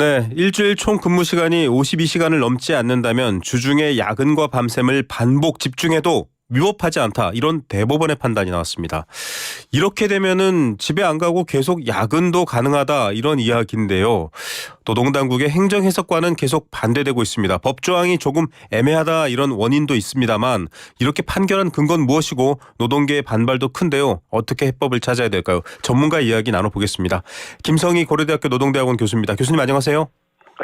네, 일주일 총 근무 시간이 52시간을 넘지 않는다면 주중에 야근과 밤샘을 반복 집중해도 위법하지 않다. 이런 대법원의 판단이 나왔습니다. 이렇게 되면은 집에 안 가고 계속 야근도 가능하다. 이런 이야기인데요. 노동당국의 행정해석과는 계속 반대되고 있습니다. 법조항이 조금 애매하다 이런 원인도 있습니다만 이렇게 판결한 근거는 무엇이고 노동계의 반발도 큰데요. 어떻게 해법을 찾아야 될까요? 전문가 이야기 나눠보겠습니다. 김성희 고려대학교 노동대학원 교수입니다. 교수님 안녕하세요.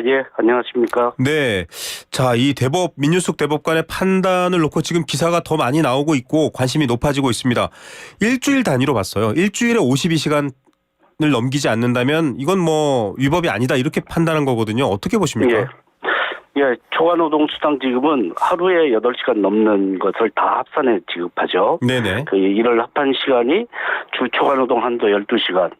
예, 안녕하십니까. 네. 자, 이 민윤숙 대법관의 판단을 놓고 지금 기사가 더 많이 나오고 있고 관심이 높아지고 있습니다. 일주일 단위로 봤어요. 일주일에 52시간을 넘기지 않는다면 이건 뭐 위법이 아니다 이렇게 판단한 거거든요. 어떻게 보십니까? 예, 초과노동수당 지급은 하루에 8시간 넘는 것을 다 합산해 지급하죠. 네네. 그 일을 합한 시간이 주 초과노동 한도 12시간,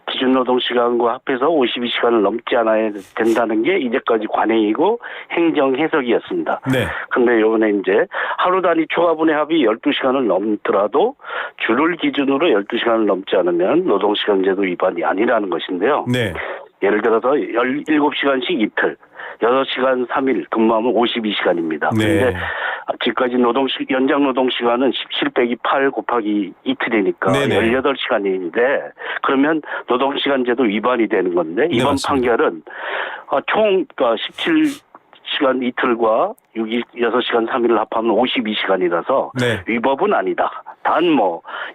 기준노동시간과 합해서 52시간을 넘지 않아야 된다는 게 이제까지 관행이고 행정해석이었습니다. 네. 근데 요번에 이제 하루 단위 초과분의 합이 12시간을 넘더라도 주를 기준으로 12시간을 넘지 않으면 노동시간제도 위반이 아니라는 것인데요. 네. 예를 들어서 17시간씩 이틀, 6시간 3일 근무하면 52시간입니다. 그런데 네. 지금까지 연장 노동시간은 17 빼기 8 곱하기 이틀이니까 네네. 18시간인데 그러면 노동시간제도 위반이 되는 건데 이번 맞습니다. 판결은 총 17시간 이틀과 6시간 3일을 합하면 52시간이라서 네. 위법은 아니다. 단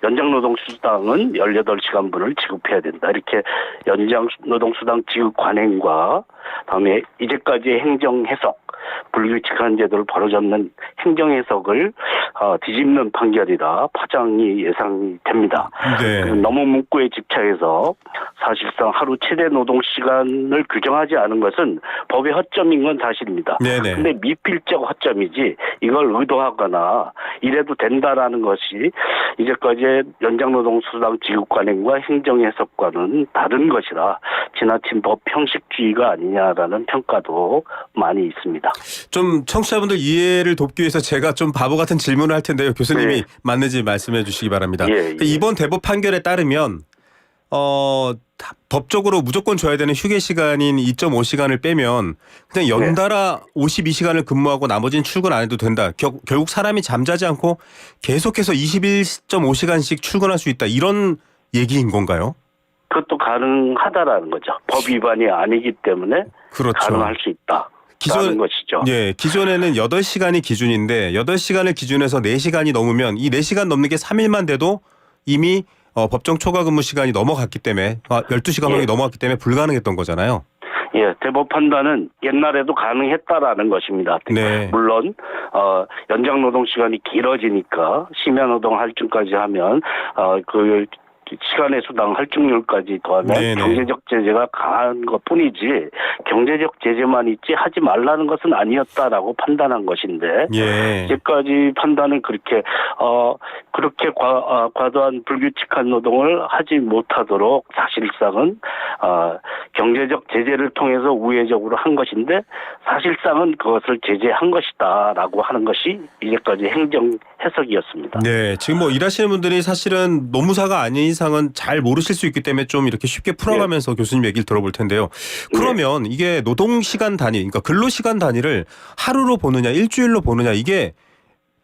연장노동수당은 18시간분을 지급해야 된다. 이렇게 연장노동수당 지급 관행과 다음에 이제까지의 행정해석, 불규칙한 제도를 바로잡는 행정해석을 뒤집는 판결이라 파장이 예상이 됩니다. 네. 너무 문구에 집착해서 사실상 하루 최대 노동시간을 규정하지 않은 것은 법의 허점인 건 사실입니다. 네네. 근데 미필적 허점이지 이걸 의도하거나 이래도 된다라는 것이 이제까지의 연장노동수당 지급 관행과 행정해석과는 다른 것이라 지나친 법 형식주의가 아니냐라는 평가도 많이 있습니다. 좀 청취자분들 이해를 돕기 위해서 제가 좀 바보 같은 질문을 할 텐데요. 교수님이 네. 맞는지 말씀해 주시기 바랍니다. 예. 이번 대법 판결에 따르면 법적으로 무조건 줘야 되는 휴게 시간인 2.5시간을 빼면 그냥 연달아 52시간을 근무하고 나머지는 출근 안 해도 된다. 결국 사람이 잠자지 않고 계속해서 21.5시간씩 출근할 수 있다. 이런 얘기인 건가요? 그것도 가능하다라는 거죠. 법 위반이 아니기 때문에 그렇죠. 가능할 수 있다. 라는 것이죠. 예, 기존에는 8시간이 기준인데 8시간을 기준해서 4시간이 넘으면 이 4시간 넘는 게 3일만 돼도 이미 법정 초과 근무 시간이 넘어갔기 때문에 12시간이 넘어갔기 때문에 불가능했던 거잖아요. 예, 대법 판단은 옛날에도 가능했다라는 것입니다. 네. 물론 연장 노동 시간이 길어지니까 심야 노동 할증까지 하면 그 시간의 수당 할증률까지 더하면 네네. 경제적 제재가 강한 것뿐이지 경제적 제재만 있지 하지 말라는 것은 아니었다라고 판단한 것인데 예. 이제까지 판단은 그렇게 과도한 불규칙한 노동을 하지 못하도록 사실상은 경제적 제재를 통해서 우회적으로 한 것인데 사실상은 그것을 제재한 것이다라고 하는 것이 이제까지 행정 해석이었습니다. 네, 지금 뭐 일하시는 분들이 사실은 노무사가 아닌 이상은 잘 모르실 수 있기 때문에 좀 이렇게 쉽게 풀어가면서 교수님 얘기를 들어볼 텐데요. 그러면 이게 노동시간 단위, 그러니까 근로시간 단위를 하루로 보느냐, 일주일로 보느냐 이게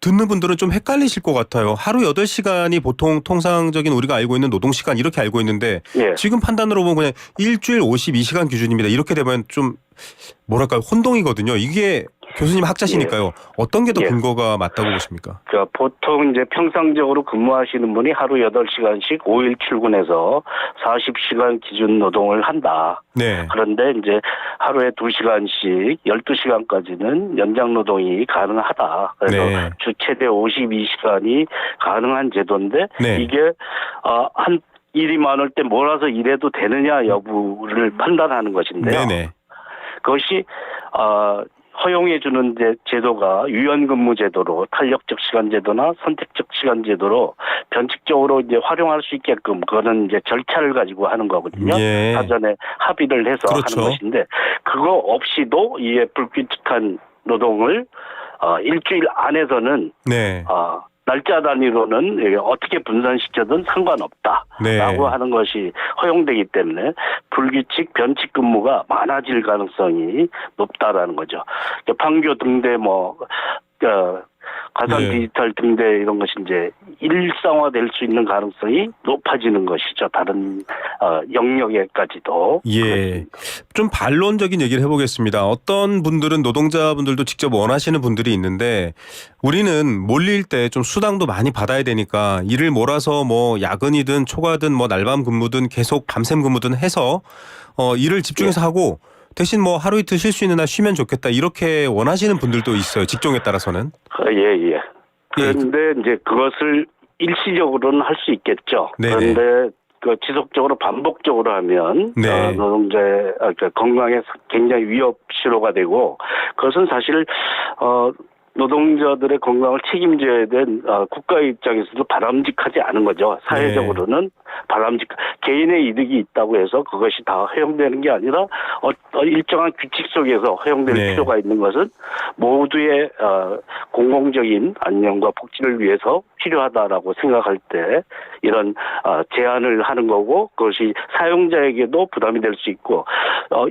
듣는 분들은 좀 헷갈리실 것 같아요. 하루 8시간이 보통 통상적인 우리가 알고 있는 노동시간 이렇게 알고 있는데 지금 판단으로 보면 그냥 일주일 52시간 기준입니다. 이렇게 되면 좀 뭐랄까요, 혼동이거든요. 이게 교수님 학자시니까요. 어떤 게 더 근거가 맞다고 보십니까? 그러니까 보통 이제 평상적으로 근무하시는 분이 하루 8시간씩 5일 출근해서 40시간 기준 노동을 한다. 네. 그런데 이제 하루에 2시간씩 12시간까지는 연장 노동이 가능하다. 그래서 주 최대 52시간이 가능한 제도인데 이게 한 일이 많을 때 몰아서 일해도 되느냐 여부를 판단하는 것인데요. 네네. 그것이 허용해 주는 제도가 유연근무 제도로 탄력적 시간 제도나 선택적 시간 제도로 변칙적으로 이제 활용할 수 있게끔 그거는 이제 절차를 가지고 하는 거거든요. 사전에 합의를 해서 하는 것인데 그거 없이도 이에 불규칙한 노동을 일주일 안에서는 날짜 단위로는 이게 어떻게 분산시켜든 상관없다라고 네. 하는 것이 허용되기 때문에 불규칙 변칙 근무가 많아질 가능성이 높다라는 거죠. 판교 등대 가상 네. 디지털 등대 이런 것이 이제 일상화될 수 있는 가능성이 높아지는 것이죠. 다른 영역에까지도. 예. 좀 반론적인 얘기를 해보겠습니다. 어떤 분들은 노동자분들도 직접 원하시는 분들이 있는데 우리는 몰릴 때 좀 수당도 많이 받아야 되니까 일을 몰아서 뭐 야근이든 초과든 뭐 날밤 근무든 계속 밤샘 근무든 해서 일을 집중해서 하고 대신 뭐 하루 이틀 쉴 수 있는 날 쉬면 좋겠다 이렇게 원하시는 분들도 있어요. 직종에 따라서는. 예. 그런데 이제 그것을 일시적으로는 할 수 있겠죠. 네네. 그런데 지속적으로 반복적으로 하면 네. 노동자의 건강에 굉장히 위협시로가 되고 그것은 사실 노동자들의 건강을 책임져야 된 국가의 입장에서도 바람직하지 않은 거죠. 사회적으로는 개인의 이득이 있다고 해서 그것이 다 허용되는 게 아니라 일정한 규칙 속에서 허용될 네. 필요가 있는 것은 모두의 공공적인 안녕과 복지를 위해서 필요하다라고 생각할 때 이런 제한을 하는 거고 그것이 사용자에게도 부담이 될 수 있고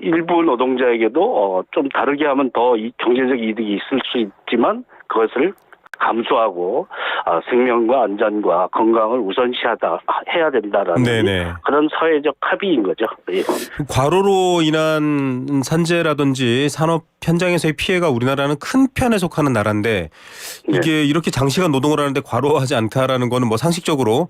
일부 노동자에게도 좀 다르게 하면 더 경제적 이득이 있을 수 있지만 그것을 감수하고 생명과 안전과 건강을 우선시해야 된다라는 네네. 그런 사회적 합의인 거죠. 예. 과로로 인한 산재라든지 산업 현장에서의 피해가 우리나라는 큰 편에 속하는 나라인데 이게 이렇게 장시간 노동을 하는데 과로하지 않다라는 거는 뭐 상식적으로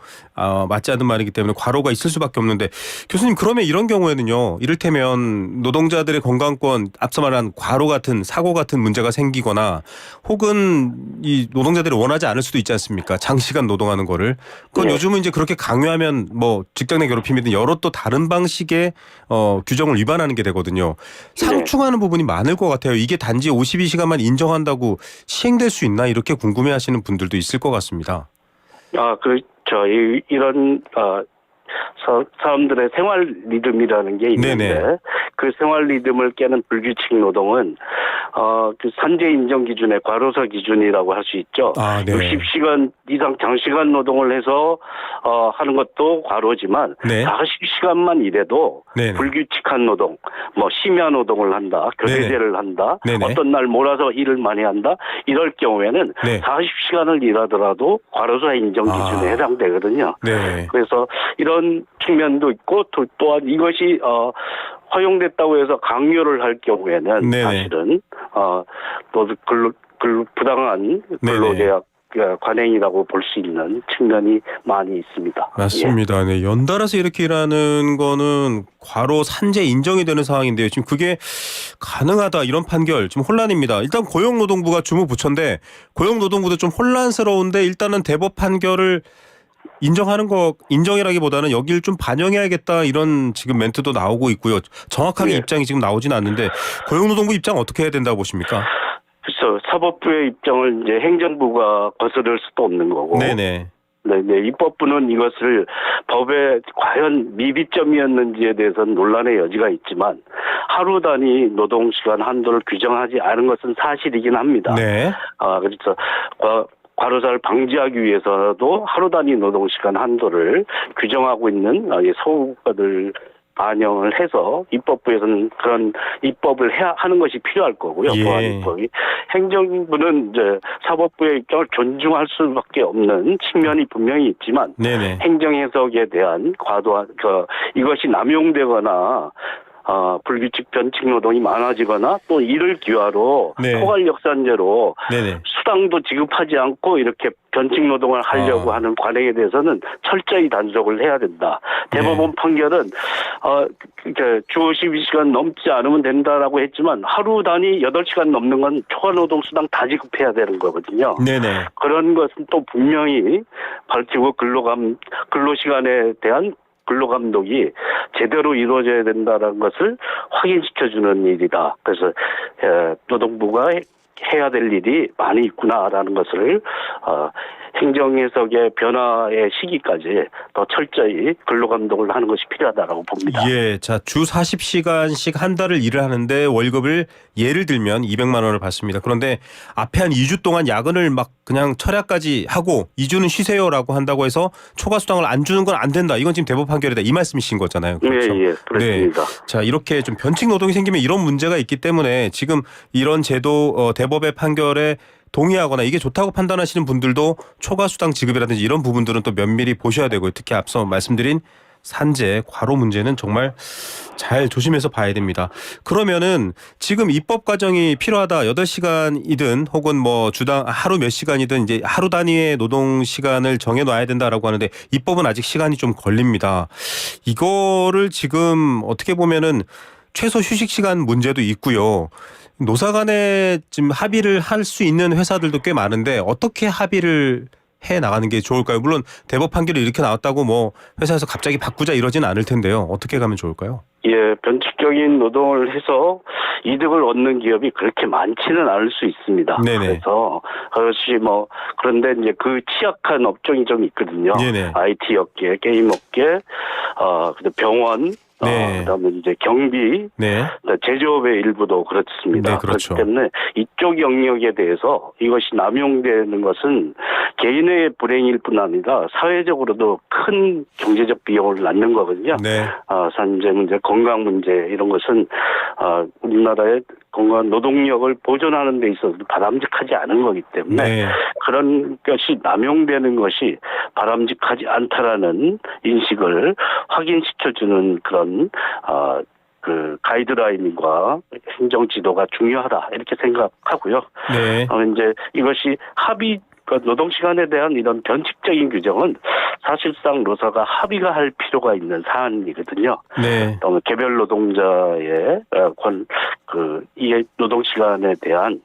맞지 않는 말이기 때문에 과로가 있을 수밖에 없는데 교수님 그러면 이런 경우에는요. 이를테면 노동자들의 건강권 앞서 말한 과로 같은 사고 같은 문제가 생기거나 혹은 이 노동자들이 원하지 않을 수도 있지 않습니까? 장시간 노동하는 거를. 그건 요즘은 이제 그렇게 강요하면 뭐 직장 내 괴롭힘이든 여러 또 다른 방식의 규정을 위반하는 게 되거든요. 상충하는 부분이 많을 것 같아요. 이게 단지 52시간만 인정한다고 시행될 수 있나 이렇게 궁금해하시는 분들도 있을 것 같습니다. 그렇죠. 이런 사람들의 생활 리듬이라는 게 있는데 네네. 그 생활 리듬을 깨는 불규칙 노동은 그 산재 인정 기준의 과로사 기준이라고 할 수 있죠. 네. 60시간 이상 장시간 노동을 해서 하는 것도 과로지만 네. 40시간만 일해도 네네. 불규칙한 노동, 뭐 심야 노동을 한다, 교대제를 한다, 네네. 어떤 날 몰아서 일을 많이 한다, 이럴 경우에는 네. 40시간을 일하더라도 과로사 인정 기준에 해당되거든요. 네. 그래서 이런 측면도 있고 또한 이것이 허용됐다고 해서 강요를 할 경우에는 네네. 사실은 또 부당한 근로계약 관행이라고 볼 수 있는 측면이 많이 있습니다. 맞습니다. 네. 연달아서 이렇게 일하는 거는 과로 산재 인정이 되는 상황인데요. 지금 그게 가능하다 이런 판결 지금 혼란입니다. 일단 고용노동부가 주무부처인데 고용노동부도 좀 혼란스러운데 일단은 대법 판결을 인정이라기보다는 여기를 좀 반영해야겠다 이런 지금 멘트도 나오고 있고요. 정확하게 입장이 지금 나오지는 않는데 고용노동부 입장 어떻게 해야 된다고 보십니까? 그렇죠. 사법부의 입장을 이제 행정부가 거스를 수도 없는 거고. 네네. 네, 입법부는 이것을 법에 과연 미비점이었는지에 대해서는 논란의 여지가 있지만 하루 단위 노동시간 한도를 규정하지 않은 것은 사실이긴 합니다. 네. 그래서 과로사를 방지하기 위해서도 하루 단위 노동시간 한도를 규정하고 있는 서구국가들 반영을 해서 입법부에서는 그런 입법을 하는 것이 필요할 거고요. 보안 입법이. 행정부는 이제 사법부의 입장을 존중할 수밖에 없는 측면이 분명히 있지만 네네. 행정 해석에 대한 과도한 이것이 남용되거나 불규칙 변칙 노동이 많아지거나 또 이를 기화로 포괄역산제로 수당도 지급하지 않고 이렇게 변칙 노동을 하려고 하는 관행에 대해서는 철저히 단속을 해야 된다. 대법원 판결은 주 52시간 넘지 않으면 된다라고 했지만 하루 단위 8시간 넘는 건 초과노동 수당 다 지급해야 되는 거거든요. 네네. 그런 것은 또 분명히 밝히고 근로시간에 대한 근로감독이 제대로 이루어져야 된다는 것을 확인시켜주는 일이다. 그래서 노동부가 해야 될 일이 많이 있구나라는 것을 행정 해석의 변화의 시기까지 더 철저히 근로감독을 하는 것이 필요하다고 봅니다. 예, 자, 주 40시간씩 한 달을 일을 하는데 월급을 예를 들면 200만 원을 받습니다. 그런데 앞에 한 2주 동안 야근을 막 그냥 철야까지 하고 2주는 쉬세요라고 한다고 해서 초과 수당을 안 주는 건 안 된다. 이건 지금 대법 판결이다. 이 말씀이신 거잖아요. 그렇죠? 예, 그렇습니다. 네. 자, 이렇게 좀 변칙 노동이 생기면 이런 문제가 있기 때문에 지금 이런 제도 대법의 판결에 동의하거나 이게 좋다고 판단하시는 분들도 초과 수당 지급이라든지 이런 부분들은 또 면밀히 보셔야 되고요. 특히 앞서 말씀드린 산재, 과로 문제는 정말 잘 조심해서 봐야 됩니다. 그러면은 지금 입법 과정이 필요하다. 8시간이든 혹은 뭐 주당 하루 몇 시간이든 이제 하루 단위의 노동 시간을 정해 놔야 된다라고 하는데 입법은 아직 시간이 좀 걸립니다. 이거를 지금 어떻게 보면은 최소 휴식 시간 문제도 있고요. 노사 간에 지금 합의를 할 수 있는 회사들도 꽤 많은데 어떻게 합의를 해 나가는 게 좋을까요? 물론 대법 판결이 이렇게 나왔다고 뭐 회사에서 갑자기 바꾸자 이러지는 않을 텐데요. 어떻게 가면 좋을까요? 예, 변칙적인 노동을 해서 이득을 얻는 기업이 그렇게 많지는 않을 수 있습니다. 네네. 그래서 그것이 뭐 그런데 이제 그 취약한 업종이 좀 있거든요. 네네. IT 업계, 게임 업계, 병원, 네. 그다음에 이제 경비, 네. 제조업의 일부도 그렇습니다. 네, 그렇죠. 그렇기 때문에 이쪽 영역에 대해서 이것이 남용되는 것은 개인의 불행일 뿐 아니라 사회적으로도 큰 경제적 비용을 낳는 거거든요. 네. 산재 문제, 건강 문제 이런 것은 우리나라의 건강 노동력을 보존하는 데 있어서 바람직하지 않은 거기 때문에 네. 그런 것이 남용되는 것이 바람직하지 않다라는 인식을 확인시켜주는 그런 그 가이드라인과 행정 지도가 중요하다 이렇게 생각하고요. 네. 이제 이것이 합의 노동 시간에 대한 이런 변칙적인 규정은 사실상 노사가 합의가 할 필요가 있는 사안이거든요. 네. 또 개별 노동자의 이 노동 시간에 대한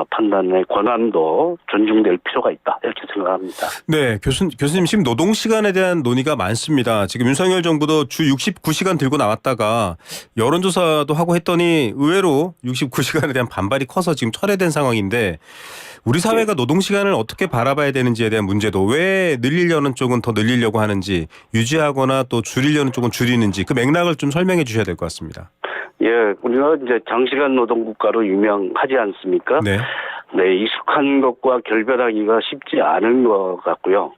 판단의 권한도 존중될 필요가 있다 이렇게 생각합니다. 네, 교수님 지금 노동 시간에 대한 논의가 많습니다. 지금 윤석열 정부도 주 69시간 들고 나왔다가 여론조사도 하고 했더니 의외로 69시간에 대한 반발이 커서 지금 철회된 상황인데 우리 사회가 노동 시간을 어떻게 바라봐야 되는지에 대한 문제도 왜 늘리려는 쪽은 더 늘리려고 하는지 유지하거나 또 줄이려는 쪽은 줄이는지 그 맥락을 좀 설명해 주셔야 될 것 같습니다. 예, 우리가 이제 장시간 노동 국가로 유명하지 않습니까? 네. 네, 익숙한 것과 결별하기가 쉽지 않은 것 같고요.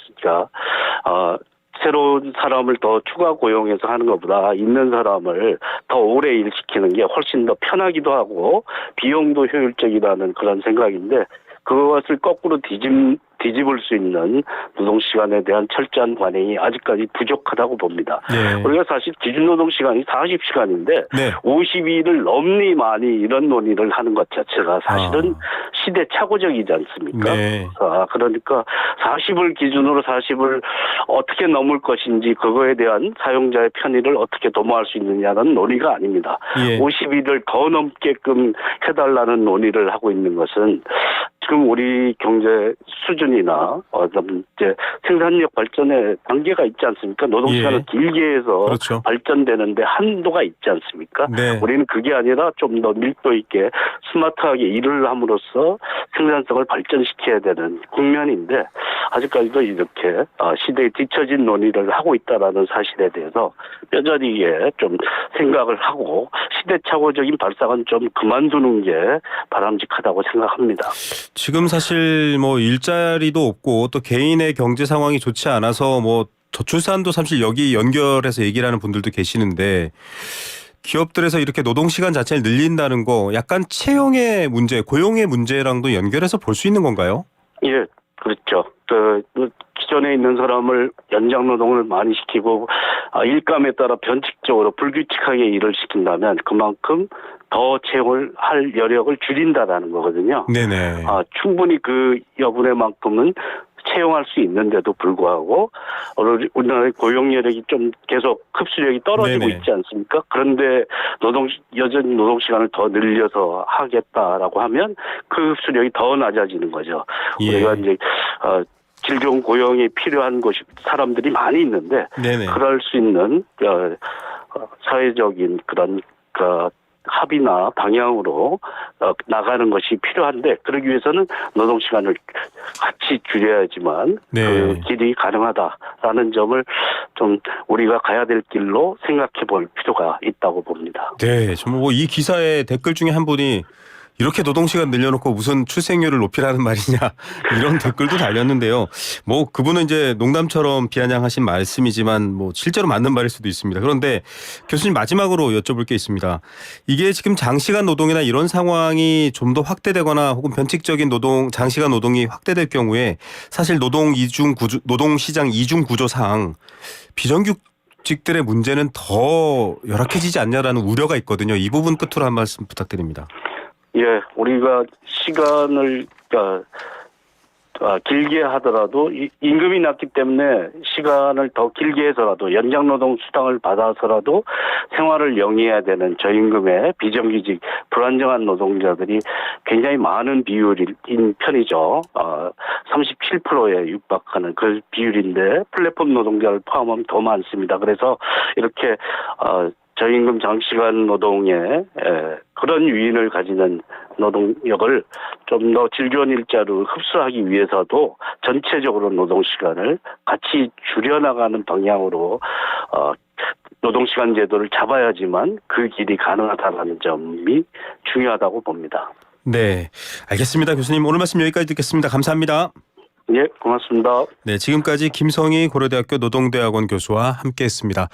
진짜 새로운 사람을 더 추가 고용해서 하는 것보다 있는 사람을 더 오래 일시키는 게 훨씬 더 편하기도 하고 비용도 효율적이라는 그런 생각인데 그것을 거꾸로 뒤집을 수 있는 노동시간에 대한 철저한 관행이 아직까지 부족하다고 봅니다. 네. 우리가 사실 기준노동시간이 40시간인데 네. 52일을 넘니 많이 이런 논의를 하는 것 자체가 사실은 시대착오적이지 않습니까? 네. 그러니까 40을 기준으로 40을 어떻게 넘을 것인지 그거에 대한 사용자의 편의를 어떻게 도모할 수 있느냐는 논의가 아닙니다. 예. 52일을 더 넘게끔 해달라는 논의를 하고 있는 것은 지금 우리 경제 수준이나 이제 생산력 발전에 단계가 있지 않습니까? 노동시간을 예. 길게 해서 그렇죠. 발전되는데 한도가 있지 않습니까? 네. 우리는 그게 아니라 좀 더 밀도 있게 스마트하게 일을 함으로써 생산성을 발전시켜야 되는 국면인데 아직까지도 이렇게 시대에 뒤처진 논의를 하고 있다라는 사실에 대해서 뼈저리게 좀 생각을 하고 시대착오적인 발상은 좀 그만두는 게 바람직하다고 생각합니다. 지금 사실 뭐 일자리도 없고 또 개인의 경제 상황이 좋지 않아서 뭐 저출산도 사실 여기 연결해서 얘기를 하는 분들도 계시는데 기업들에서 이렇게 노동 시간 자체를 늘린다는 거 약간 채용의 문제, 고용의 문제랑도 연결해서 볼 수 있는 건가요? 예, 그렇죠. 기존에 있는 사람을 연장 노동을 많이 시키고 일감에 따라 변칙적으로 불규칙하게 일을 시킨다면 그만큼 더 채용을 할 여력을 줄인다라는 거거든요. 네네. 충분히 그 여분의만큼은 채용할 수 있는데도 불구하고 우리나라의 고용 여력이 좀 계속 흡수력이 떨어지고 네네. 있지 않습니까? 그런데 여전히 노동 시간을 더 늘려서 하겠다라고 하면 그 흡수력이 더 낮아지는 거죠. 예. 우리가 이제 질 좋은 고용이 필요한 곳이 사람들이 많이 있는데 네네. 그럴 수 있는 사회적인 그런 합의나 방향으로 나가는 것이 필요한데 그러기 위해서는 노동 시간을 같이 줄여야지만 네. 그 길이 가능하다라는 점을 좀 우리가 가야 될 길로 생각해 볼 필요가 있다고 봅니다. 네, 정말 뭐 이 기사의 댓글 중에 한 분이 이렇게 노동시간 늘려놓고 무슨 출생률을 높이라는 말이냐 이런 댓글도 달렸는데요. 뭐 그분은 이제 농담처럼 비아냥하신 말씀이지만 뭐 실제로 맞는 말일 수도 있습니다. 그런데 교수님 마지막으로 여쭤볼 게 있습니다. 이게 지금 장시간 노동이나 이런 상황이 좀 더 확대되거나 혹은 변칙적인 장시간 노동이 확대될 경우에 사실 노동시장 이중 구조상 비정규직들의 문제는 더 열악해지지 않냐라는 우려가 있거든요. 이 부분 끝으로 한 말씀 부탁드립니다. 예, 우리가 시간을 길게 하더라도 임금이 낮기 때문에 시간을 더 길게 해서라도 연장노동 수당을 받아서라도 생활을 영위해야 되는 저임금의 비정규직 불안정한 노동자들이 굉장히 많은 비율인 편이죠. 37%에 육박하는 그 비율인데 플랫폼 노동자를 포함하면 더 많습니다. 그래서 이렇게 저임금 장시간 노동에 그런 유인을 가지는 노동력을 좀 더 질주원 일자로 흡수하기 위해서도 전체적으로 노동시간을 같이 줄여나가는 방향으로 노동시간 제도를 잡아야지만 그 길이 가능하다는 점이 중요하다고 봅니다. 네, 알겠습니다. 교수님 오늘 말씀 여기까지 듣겠습니다. 감사합니다. 예, 고맙습니다. 네, 지금까지 김성희 고려대학교 노동대학원 교수와 함께했습니다.